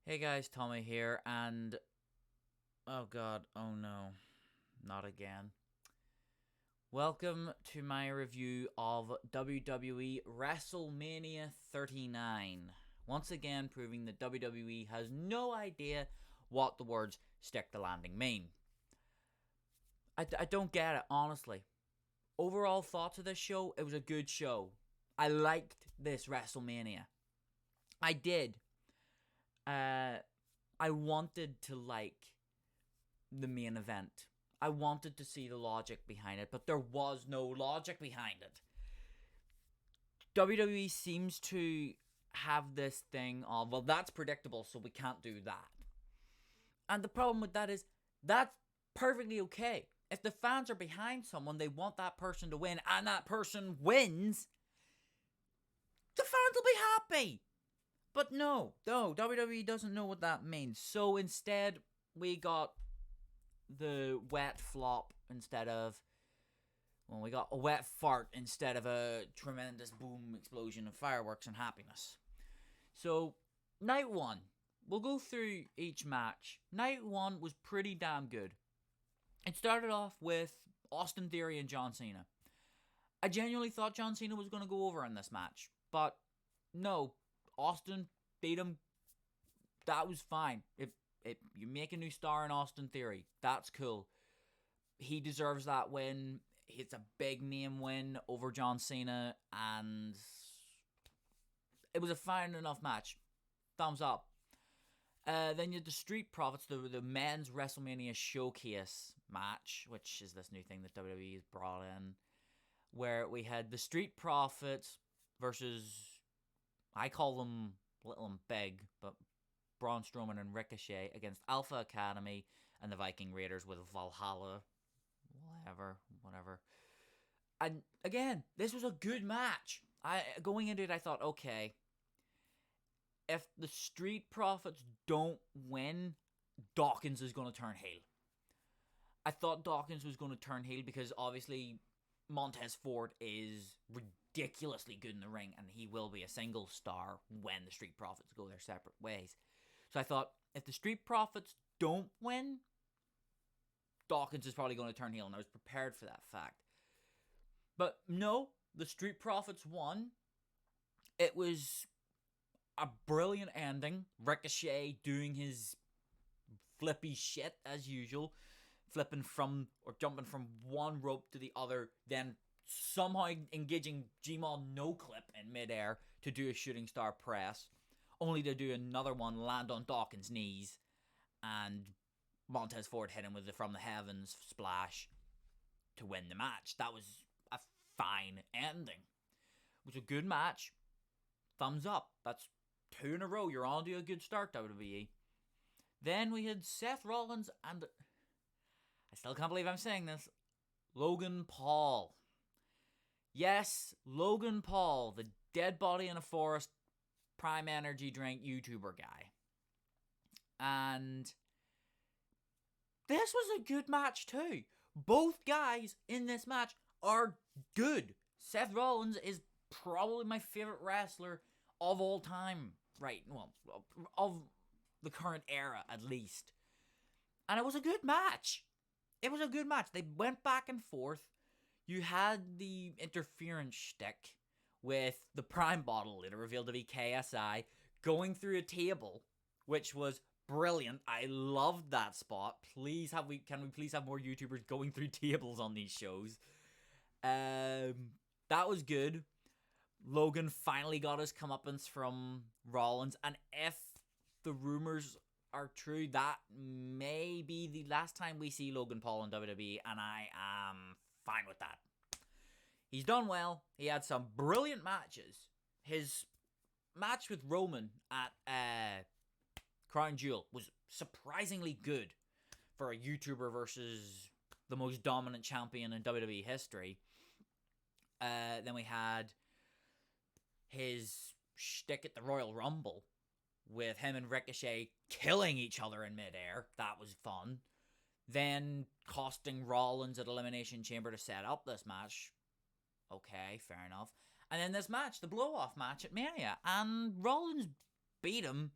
Hey guys, Tommy here, and oh god, oh no, not again. Welcome to my review of WWE WrestleMania 39. Once again, proving that WWE has no idea what the words stick the landing mean. I don't get it, honestly. Overall thoughts of this show, it was a good show. I liked this WrestleMania. I did. I wanted to like the main event. I wanted to see the logic behind it, but there was no logic behind it. WWE seems to have this thing of, well, that's predictable, so we can't do that. And the problem with that is, that's perfectly okay. If the fans are behind someone, they want that person to win, and that person wins, the fans will be happy. But no, WWE doesn't know what that means. So instead, we got the wet flop instead of, well, we got a wet fart instead of a tremendous boom explosion of fireworks and happiness. So, night one, we'll go through each match. Night one was pretty damn good. It started off with Austin Theory and John Cena. I genuinely thought John Cena was going to go over in this match, but no, Austin beat him. That was fine. If you make a new star in Austin Theory, that's cool. He deserves that win. It's a big name win over John Cena, and it was a fine enough match. Thumbs up. Then you had the Street Profits, the men's WrestleMania Showcase match, which is this new thing that WWE has brought in, where we had the Street Profits versus, I call them Little and Big, but Braun Strowman and Ricochet against Alpha Academy and the Viking Raiders with Valhalla, whatever. And again, this was a good match. Going into it, I thought, okay, if the Street Profits don't win, Dawkins is going to turn heel. I thought Dawkins was going to turn heel because obviously Montez Ford is ridiculously good in the ring, and he will be a single star when the Street Profits go their separate ways. So I thought, if the Street Profits don't win, Dawkins is probably going to turn heel, and I was prepared for that fact. But no, the Street Profits won. It was a brilliant ending. Ricochet doing his flippy shit as usual, flipping from or jumping from one rope to the other, then somehow engaging Gmod no clip in midair to do a shooting star press, only to do another one, land on Dawkins' knees, and Montez Ford hit him with the from the heavens splash to win the match. That was a fine ending. It was a good match. Thumbs up. That's 2 in a row. You're on to a good start, WWE. Then we had Seth Rollins and, I still can't believe I'm saying this, Logan Paul. Yes, Logan Paul, the dead body in a forest, prime energy drink YouTuber guy. And this was a good match too. Both guys in this match are good. Seth Rollins is probably my favorite wrestler of all time, right? Well, of the current era at least. And it was a good match. It was a good match. They went back and forth. You had the interference shtick with the Prime bottle, later revealed to be KSI, going through a table, which was brilliant. I loved that spot. Can we please have more YouTubers going through tables on these shows? That was good. Logan finally got his comeuppance from Rollins, and if the rumors are true, that may be the last time we see Logan Paul in WWE, and I am fine with that. He's done well. He had some brilliant matches. His match with Roman at Crown Jewel was surprisingly good for a YouTuber versus the most dominant champion in WWE history. Then we had his shtick at the Royal Rumble with him and Ricochet killing each other in midair. That was fun. Then costing Rollins at Elimination Chamber to set up this match. Okay, fair enough. And then this match, the blow-off match at Mania. And Rollins beat him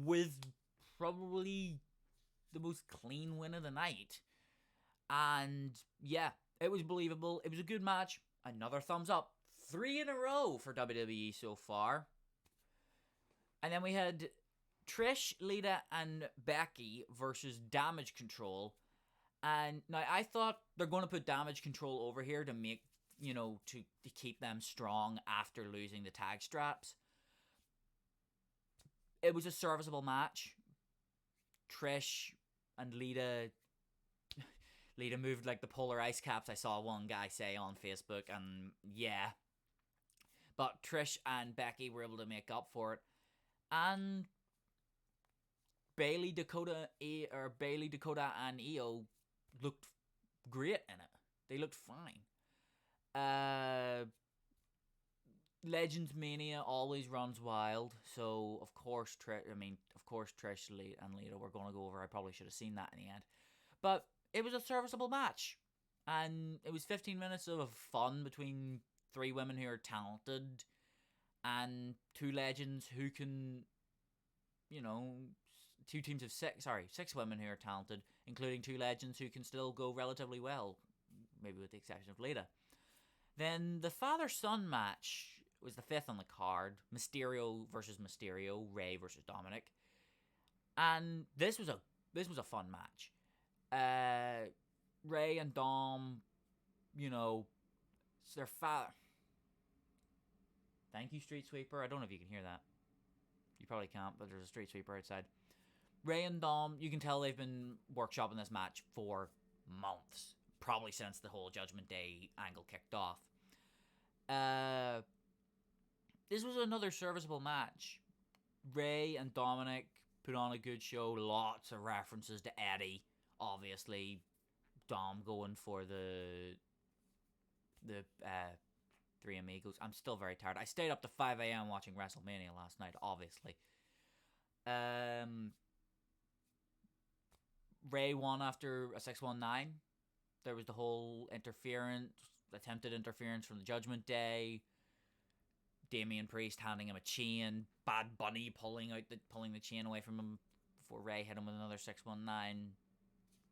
with probably the most clean win of the night. And yeah, it was believable. It was a good match. Another thumbs up. 3 in a row for WWE so far. And then we had Trish, Lita, and Becky versus Damage Control. And now I thought they're going to put Damage Control over here to make, to keep them strong after losing the tag straps. It was a serviceable match. Trish and Lita moved like the polar ice caps, I saw one guy say on Facebook, and yeah. But Trish and Becky were able to make up for it. And Bailey, Dakota, and Io looked great in it. They looked fine. Legends Mania always runs wild, so of course Trish and Lita were going to go over. I probably should have seen that in the end, but it was a serviceable match, and it was 15 minutes of fun between 3 women who are talented and 2 legends who can, 2 teams of 6 women who are talented, including 2 legends who can still go relatively well, maybe with the exception of Lita. Then the father-son match was the 5th on the card. Mysterio versus Mysterio, Ray versus Dominic. And this was a fun match. Ray and Dom, it's their father. Thank you, Street Sweeper. I don't know if you can hear that. You probably can't, but there's a Street Sweeper outside. Ray and Dom, you can tell they've been workshopping this match for months. Probably since the whole Judgment Day angle kicked off. This was another serviceable match. Ray and Dominic put on a good show. Lots of references to Eddie. Obviously, Dom going for the Three Amigos. I'm still very tired. I stayed up to 5 a.m. watching WrestleMania last night, obviously. Ray won after a 619. There was the whole attempted interference from the Judgment Day. Damian Priest handing him a chain. Bad Bunny pulling the chain away from him before Ray hit him with another 619.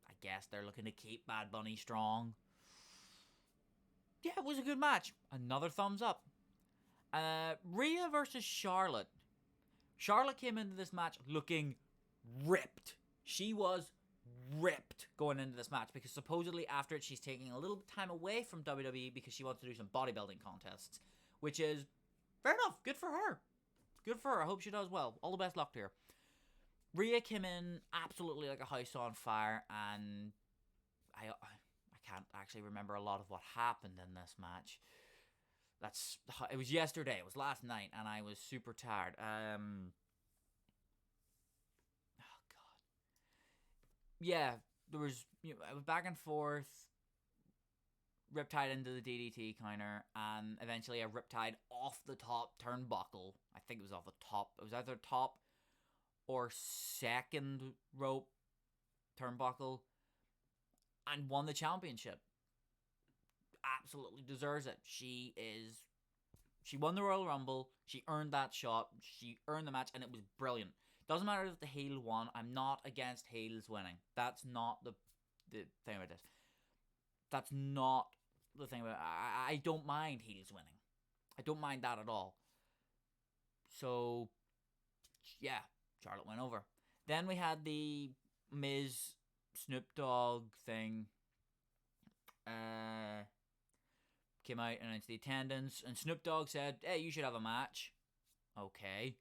I guess they're looking to keep Bad Bunny strong. Yeah, it was a good match. Another thumbs up. Rhea versus Charlotte. Charlotte came into this match looking ripped. She was ripped going into this match because supposedly after it she's taking a little time away from WWE because she wants to do some bodybuilding contests, which is fair enough. Good for her. I hope she does well. All the best luck to her. Rhea came in absolutely like a house on fire, and I can't actually remember a lot of what happened in this match. It was yesterday. It was last night, and I was super tired. Yeah, there was it was back and forth. Riptide into the DDT counter, and eventually a Riptide off the top turnbuckle. I think it was off the top. It was either top or second rope turnbuckle, and won the championship. Absolutely deserves it. She won the Royal Rumble. She earned that shot. She earned the match, and it was brilliant. Doesn't matter if the heel won. I'm not against heels winning. That's not the thing about this. That's not the thing about it. I don't mind heels winning. I don't mind that at all. So, yeah, Charlotte went over. Then we had the Miz Snoop Dogg thing. Came out and announced the attendance, and Snoop Dogg said, "Hey, you should have a match." Okay.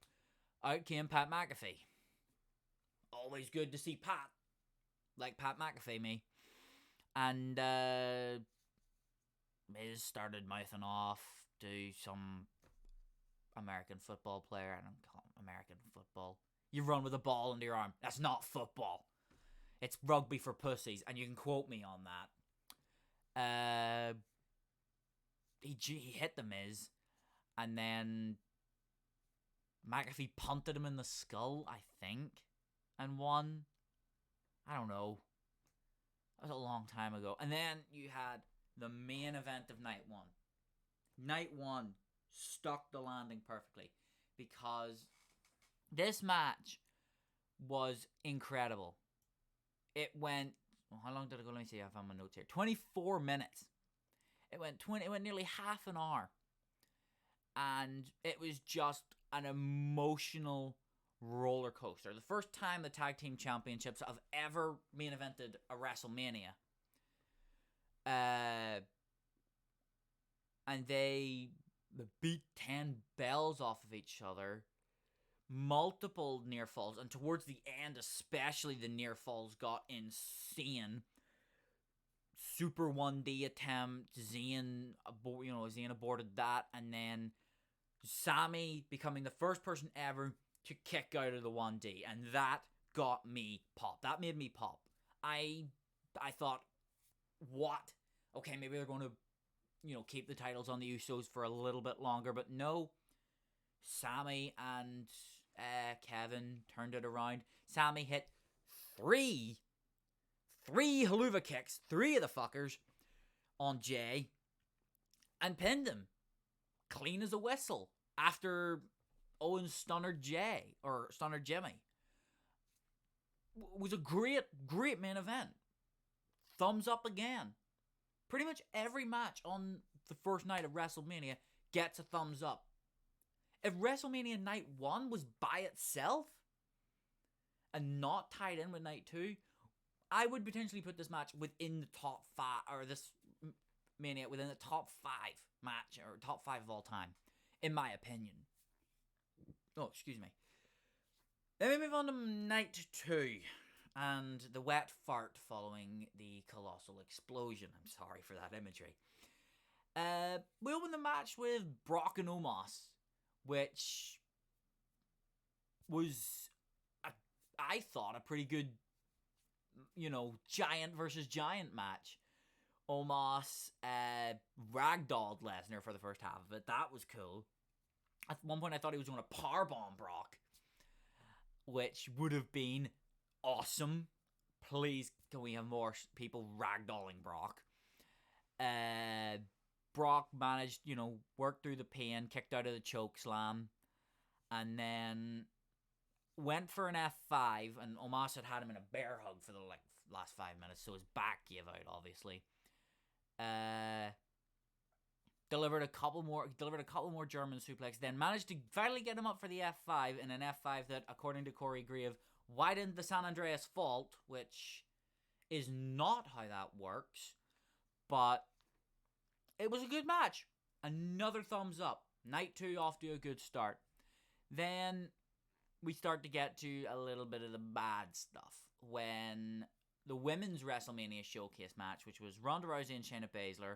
Out came Pat McAfee. Always good to see Pat. Like Pat McAfee, me. And Miz started mouthing off to some American football player. I don't call him American football. You run with a ball under your arm. That's not football. It's rugby for pussies, and you can quote me on that. He hit the Miz, and then McAfee punted him in the skull, I think, and won. I don't know. That was a long time ago. And then you had the main event of night one. Night one stuck the landing perfectly, because this match was incredible. It went, how long did it go? Let me see if I have my notes here. 24 minutes. It went nearly half an hour. And it was just an emotional roller coaster. The first time the tag team championships have ever main evented a WrestleMania. And they beat 10 bells off of each other. Multiple near falls, and towards the end, especially, the near falls got insane. Super 1D attempt. Zayn aborted that, and then Sami becoming the first person ever to kick out of the 1D, and that got me pop. That made me pop. I thought, what? Okay, maybe they're going to, keep the titles on the Usos for a little bit longer, but no. Sami and Kevin turned it around. Sami hit three haluva kicks, 3 of the fuckers, on Jay, and pinned him clean as a whistle after Owen stunner Jay, or stunner Jimmy. It was a great main event. Thumbs up again. Pretty much every match on the first night of WrestleMania gets a thumbs up. If WrestleMania Night 1 was by itself and not tied in with Night 2, I would potentially put this match within the top 5, or this Mania within the top 5 match, or top 5 of all time, in my opinion. Oh, excuse me. Then we move on to Night 2, and the wet fart following the colossal explosion. I'm sorry for that imagery. We open the match with Brock and Omos, which was, I thought, a pretty good, giant versus giant match. Omos ragdolled Lesnar for the first half of it. That was cool. At one point I thought he was going to powerbomb Brock, which would have been awesome. Please, can we have more people ragdolling Brock? Brock managed, work through the pain, kicked out of the choke slam, and then went for an F5, and Omos had him in a bear hug for the last 5 minutes, so his back gave out, obviously. Delivered a couple more German suplex, then managed to finally get him up for the F5, in an F5 that, according to Corey Graves, widened the San Andreas fault, which is not how that works, but it was a good match. Another thumbs up. Night 2 off to a good start. Then we start to get to a little bit of the bad stuff when the women's WrestleMania showcase match, which was Ronda Rousey and Shayna Baszler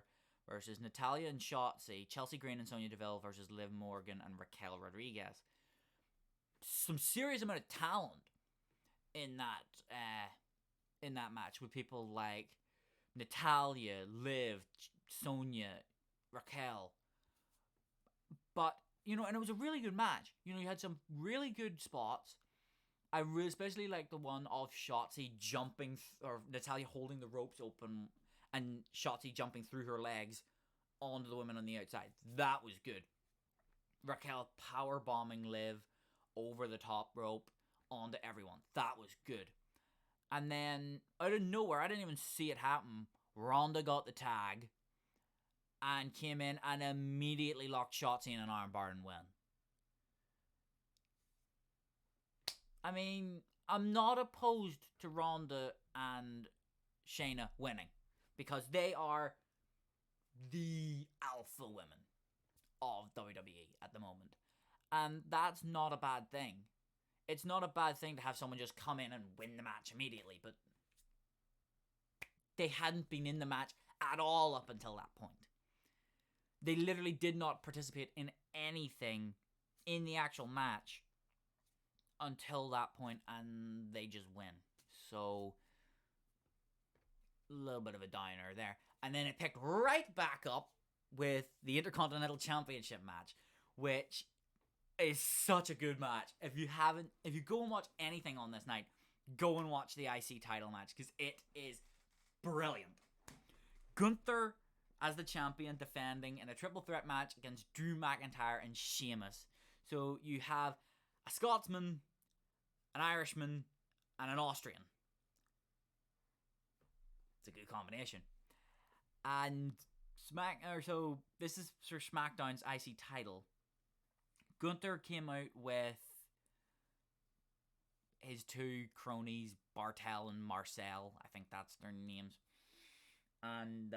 versus Natalya and Shotzi, Chelsea Green and Sonya Deville versus Liv Morgan and Raquel Rodriguez. Some serious amount of talent in that match, with people like Natalya, Liv, Sonya, Raquel. But, and it was a really good match. You had some really good spots. I especially like the one of Shotzi jumping, or Natalya holding the ropes open, and Shotzi jumping through her legs onto the women on the outside. That was good. Raquel powerbombing Liv over the top rope onto everyone. That was good. And then, out of nowhere, I didn't even see it happen, Ronda got the tag and came in and immediately locked Shotzi in an armbar and win. I mean, I'm not opposed to Ronda and Shayna winning, because they are the alpha women of WWE at the moment. And that's not a bad thing. It's not a bad thing to have someone just come in and win the match immediately, but they hadn't been in the match at all up until that point. They literally did not participate in anything in the actual match until that point, and they just win. So, a little bit of a downer there. And then it picked right back up with the Intercontinental Championship match, which is such a good match. If you go and watch anything on this night, go and watch the IC title match, because it is brilliant. Gunther as the champion defending in a triple threat match against Drew McIntyre and Sheamus. So you have a Scotsman, an Irishman, and an Austrian. It's a good combination. And so this is for SmackDown's IC title. Gunther came out with his two cronies, Bartel and Marcel. I think that's their names. And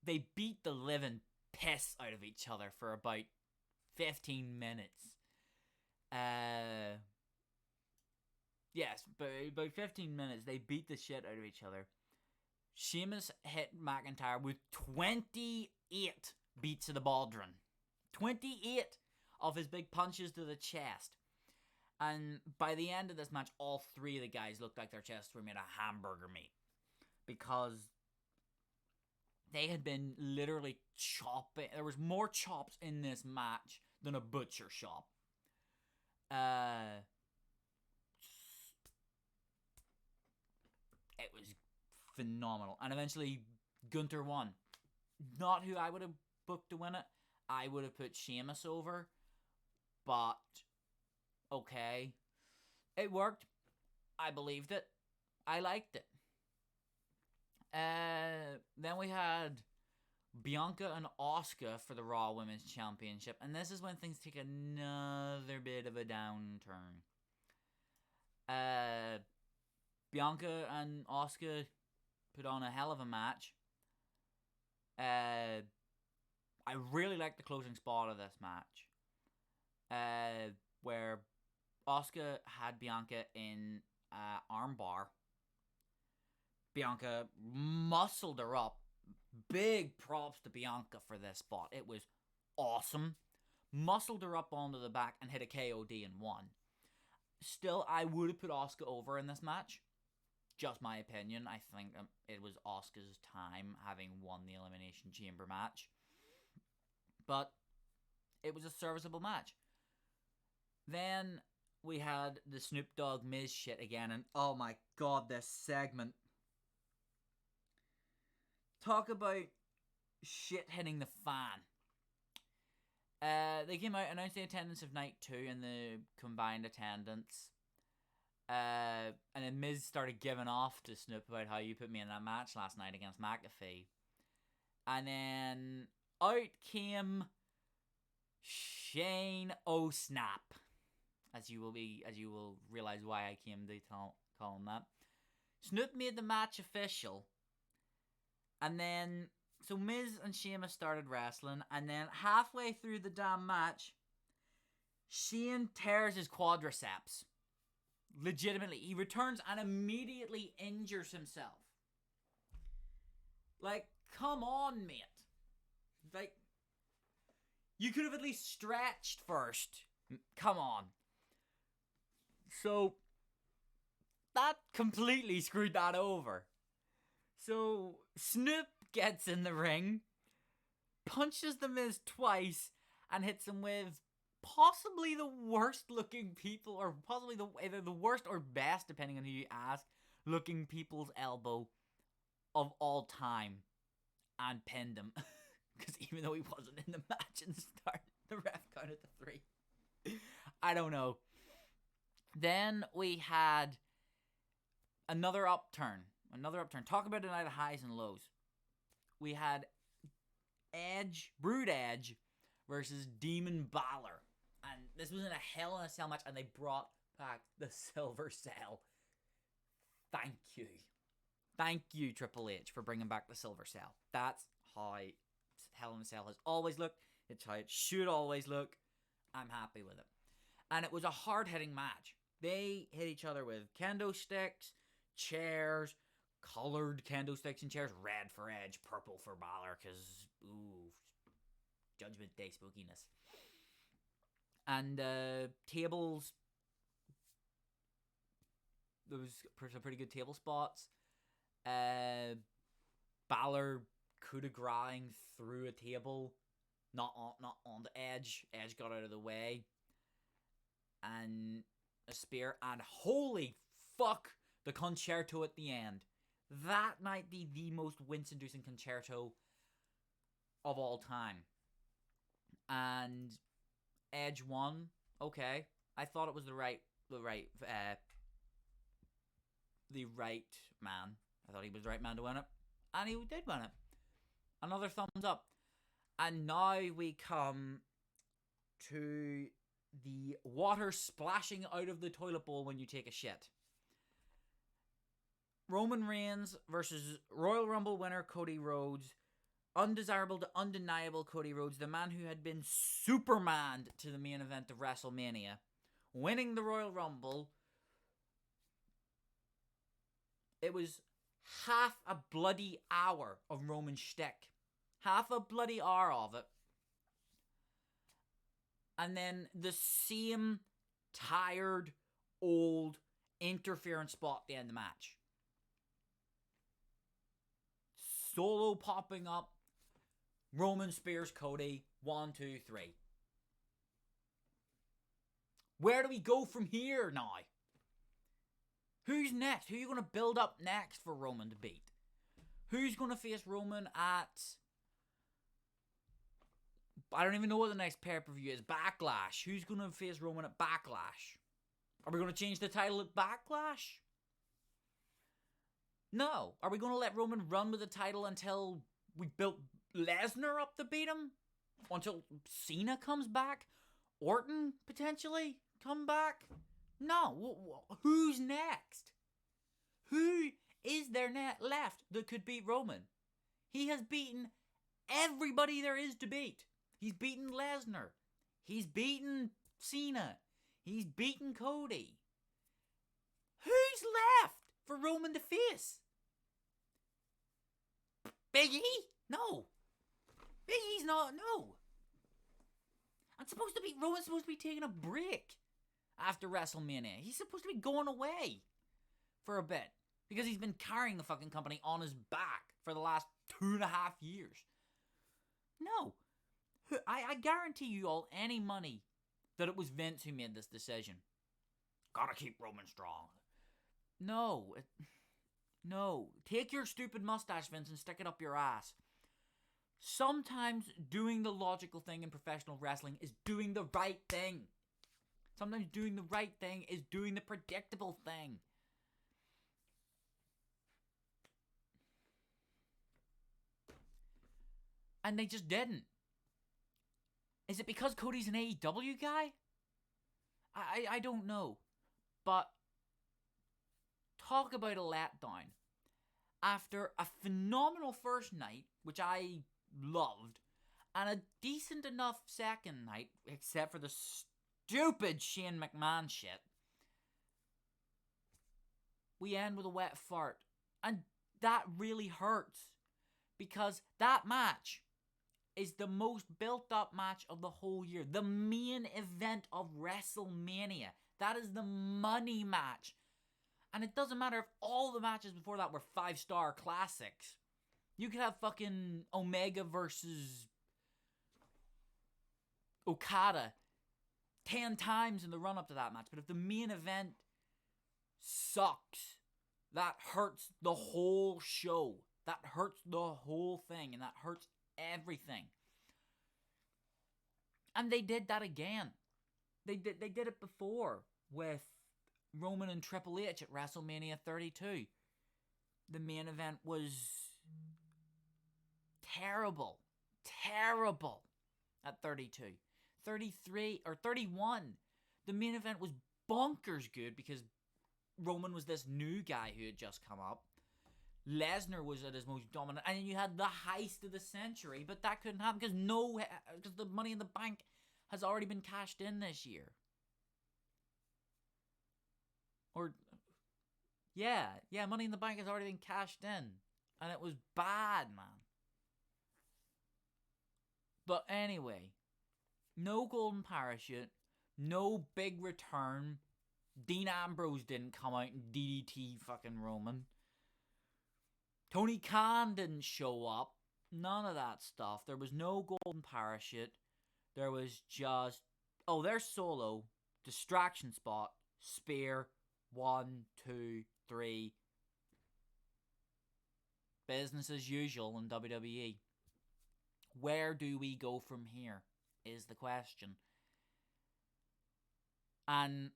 they beat the living piss out of each other for about 15 minutes. Yes, but about 15 minutes, they beat the shit out of each other. Sheamus hit McIntyre with 28 beats of the baldron. 28 of his big punches to the chest. And by the end of this match, all three of the guys looked like their chests were made of hamburger meat. Because they had been literally chopping. There was more chops in this match than a butcher shop. It was phenomenal. And eventually, Gunther won. Not who I would have booked to win it. I would have put Sheamus over. But, okay. It worked. I believed it. I liked it. Then we had Bianca and Asuka for the Raw Women's Championship. And this is when things take another bit of a downturn. Bianca and Asuka put on a hell of a match. I really liked the closing spot of this match. Where Asuka had Bianca in armbar. Bianca muscled her up. Big props to Bianca for this spot. It was awesome. Muscled her up onto the back and hit a KOD and won. Still, I would have put Asuka over in this match. Just my opinion. I think it was Asuka's time having won the Elimination Chamber match. But it was a serviceable match. Then we had the Snoop Dogg Miz shit again. And oh my god, this segment. Talk about shit hitting the fan. They came out, announced the attendance of night 2 and the combined attendance. And then Miz started giving off to Snoop about how you put me in that match last night against McAfee. And then out came Shane O'Snap. As you will realize why I came to call him that. Snoop made the match official. And then, so Miz and Sheamus started wrestling, and then halfway through the damn match, Shane tears his quadriceps. Legitimately. He returns and immediately injures himself. Like, come on, mate. Like, you could have at least stretched first. Come on. So, that completely screwed that over. So, Snoop gets in the ring, punches the Miz twice, and hits him with possibly the worst looking people, or possibly either the worst or best, depending on who you ask, looking people's elbow of all time, and pinned him. Because even though he wasn't in the match in the start, the ref counted to 3. I don't know. Then we had another upturn. Talk about a night of highs and lows. We had Brood Edge versus Demon Balor. And this was in a Hell in a Cell match, and they brought back the Silver Cell. Thank you. Thank you, Triple H, for bringing back the Silver Cell. That's how Hell in a Cell has always looked. It's how it should always look. I'm happy with it. And it was a hard-hitting match. They hit each other with kendo sticks, chairs, colored kendo sticks and chairs, red for Edge, purple for Balor, because, Judgment Day spookiness. And tables, there was some pretty good table spots. Balor coup de grace through a table, not on the Edge. Edge got out of the way. And a spear, and holy fuck, the concerto at the end. That might be the most wince-inducing concerto of all time. And Edge won. Okay. I thought it was the right man. I thought he was the right man to win it, and he did win it. Another thumbs up. And now we come to the water splashing out of the toilet bowl when you take a shit. Roman Reigns versus Royal Rumble winner Cody Rhodes. Undesirable to undeniable Cody Rhodes, the man who had been Supermaned to the main event of WrestleMania, winning the Royal Rumble. It was half a bloody hour of Roman shtick. Half a bloody hour of it. And then the same tired, old interference spot at the end of the match. Solo popping up. Roman spears Cody. 1, 2, 3. Where do we go from here now? Who's next? Who are you going to build up next for Roman to beat? Who's going to face Roman at... I don't even know what the next pay-per-view is. Backlash. Who's going to face Roman at Backlash? Are we going to change the title at Backlash? No. Are we going to let Roman run with the title until we built Lesnar up to beat him? Until Cena comes back? Orton, potentially, come back? No. Who's next? Who is there left that could beat Roman? He has beaten everybody there is to beat. He's beaten Lesnar. He's beaten Cena. He's beaten Cody. Who's left for Roman to face? Big E? No. Big E's not, no. Roman's supposed to be taking a break after WrestleMania. He's supposed to be going away for a bit because he's been carrying the fucking company on his back for the last 2.5 years. No. I guarantee you all any money that it was Vince who made this decision. Gotta keep Roman strong. No. No. Take your stupid mustache, Vince, and stick it up your ass. Sometimes doing the logical thing in professional wrestling is doing the right thing. Sometimes doing the right thing is doing the predictable thing. And they just didn't. Is it because Cody's an AEW guy? I don't know. But talk about a letdown. After a phenomenal first night, which I loved, and a decent enough second night, except for the stupid Shane McMahon shit, we end with a wet fart. And that really hurts. Because that match is the most built up match of the whole year. The main event of WrestleMania. That is the money match. And it doesn't matter if all the matches before that were 5-star classics. You could have fucking Omega versus Okada 10 times in the run up to that match. But if the main event sucks, that hurts the whole show. That hurts the whole thing. And that hurts everything. And they did that again. They did it before with Roman and Triple H at WrestleMania 32. The main event was terrible at 32. 33 or 31. The main event was bonkers good because Roman was this new guy who had just come up. Lesnar was at his most dominant, and then you had the heist of the century, but that couldn't happen because the Money in the Bank has already been cashed in this year. Money in the Bank has already been cashed in, and it was bad, man. But anyway, no golden parachute, no big return. Dean Ambrose didn't come out and DDT fucking Roman. Tony Khan didn't show up. None of that stuff. There was no golden parachute. There was just... Oh, there's Solo. Distraction spot. Spear. 1, 2, 3. Business as usual in WWE. Where do we go from here? Is the question. And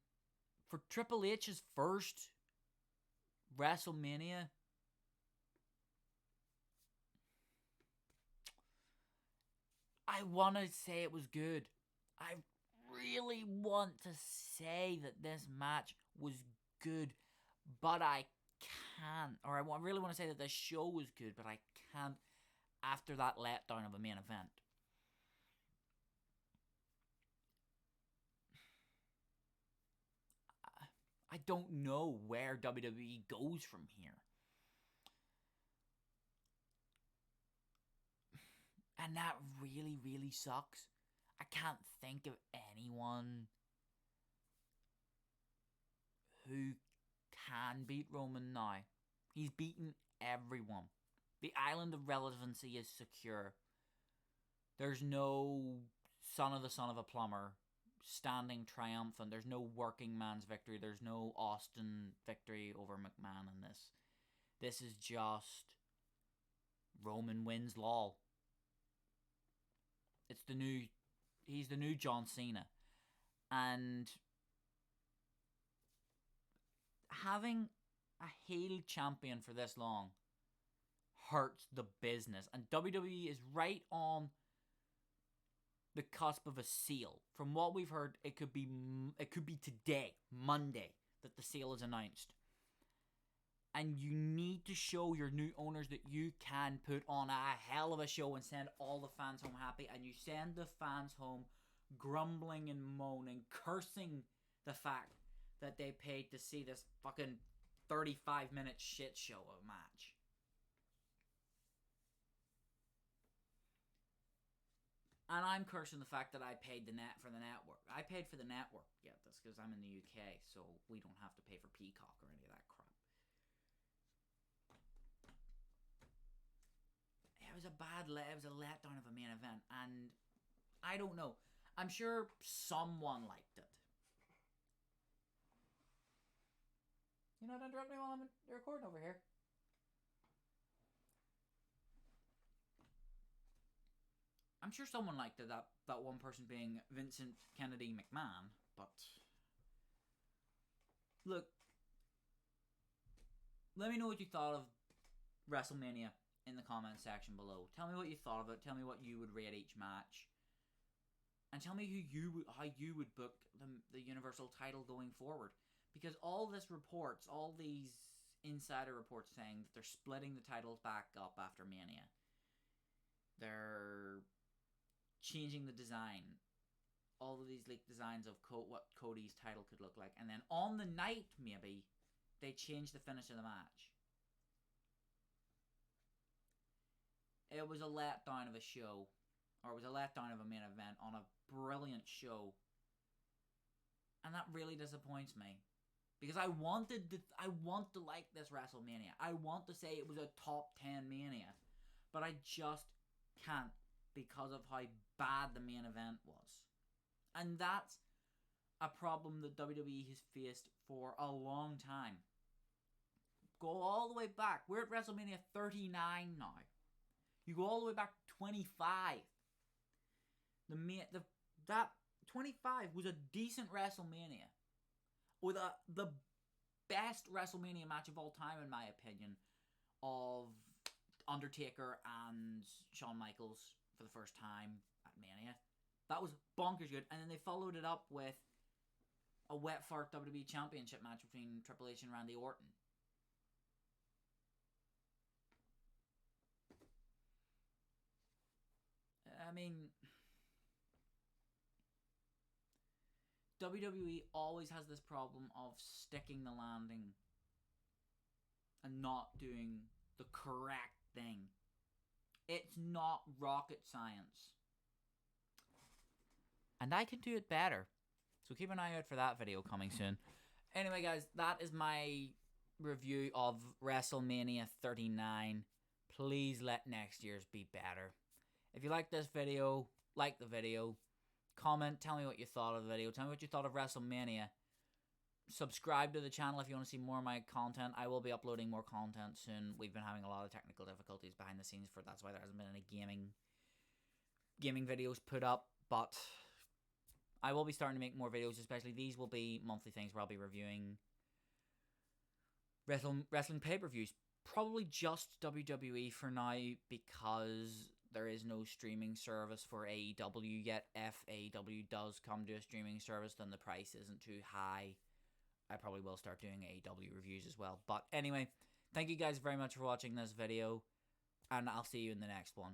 for Triple H's first WrestleMania, I want to say it was good. I really want to say that this match was good, but I can't. Or I really want to say that this show was good, but I can't after that letdown of a main event. I don't know where WWE goes from here. And that really, really sucks. I can't think of anyone who can beat Roman now. He's beaten everyone. The island of relevancy is secure. There's no son of a plumber standing triumphant. There's no working man's victory. There's no Austin victory over McMahon in this. This is just Roman wins lol. He's the new John Cena. And having a heel champion for this long hurts the business. And WWE is right on the cusp of a sale. From what we've heard, it could be today, Monday, that the sale is announced. And you need to show your new owners that you can put on a hell of a show and send all the fans home happy. And you send the fans home grumbling and moaning, cursing the fact that they paid to see this fucking 35-minute shit show of a match. And I'm cursing the fact that I paid for the network. I paid for the network, get this, because I'm in the UK, so we don't have to pay for Peacock or any of that crap. It was a letdown of a main event, and I don't know. I'm sure someone liked it. You not interrupt me while I'm recording over here. I'm sure someone liked it, that one person being Vincent Kennedy McMahon, but look, let me know what you thought of WrestleMania in the comment section below. Tell me what you thought of it. Tell me what you would rate each match. And tell me how you would book the Universal title going forward. Because all these insider reports saying that they're splitting the titles back up after Mania. They're changing the design. All of these leaked designs of what Cody's title could look like. And then on the night, maybe, they change the finish of the match. It was a letdown of a show, or it was a letdown of a main event on a brilliant show, and that really disappoints me, because I want to like this WrestleMania. I want to say it was a top 10 Mania, but I just can't because of how bad the main event was, and that's a problem that WWE has faced for a long time. Go all the way back. We're at WrestleMania 39 now. You go all the way back to 25. That 25 was a decent WrestleMania, with the best WrestleMania match of all time, in my opinion, of Undertaker and Shawn Michaels for the first time at Mania. That was bonkers good, and then they followed it up with a wet fart WWE Championship match between Triple H and Randy Orton. I mean, WWE always has this problem of sticking the landing and not doing the correct thing. It's not rocket science. And I can do it better. So keep an eye out for that video coming soon. Anyway, guys, that is my review of WrestleMania 39. Please let next year's be better. If you like this video, like the video, comment, tell me what you thought of the video, tell me what you thought of WrestleMania. Subscribe to the channel if you want to see more of my content. I will be uploading more content soon. We've been having a lot of technical difficulties behind the scenes that's why there hasn't been any gaming videos put up, but I will be starting to make more videos, especially these will be monthly things where I'll be reviewing wrestling pay-per-views. Probably just WWE for now, because there is no streaming service for AEW yet. If AEW does come to a streaming service, then the price isn't too high. I probably will start doing AEW reviews as well. But anyway, thank you guys very much for watching this video, and I'll see you in the next one.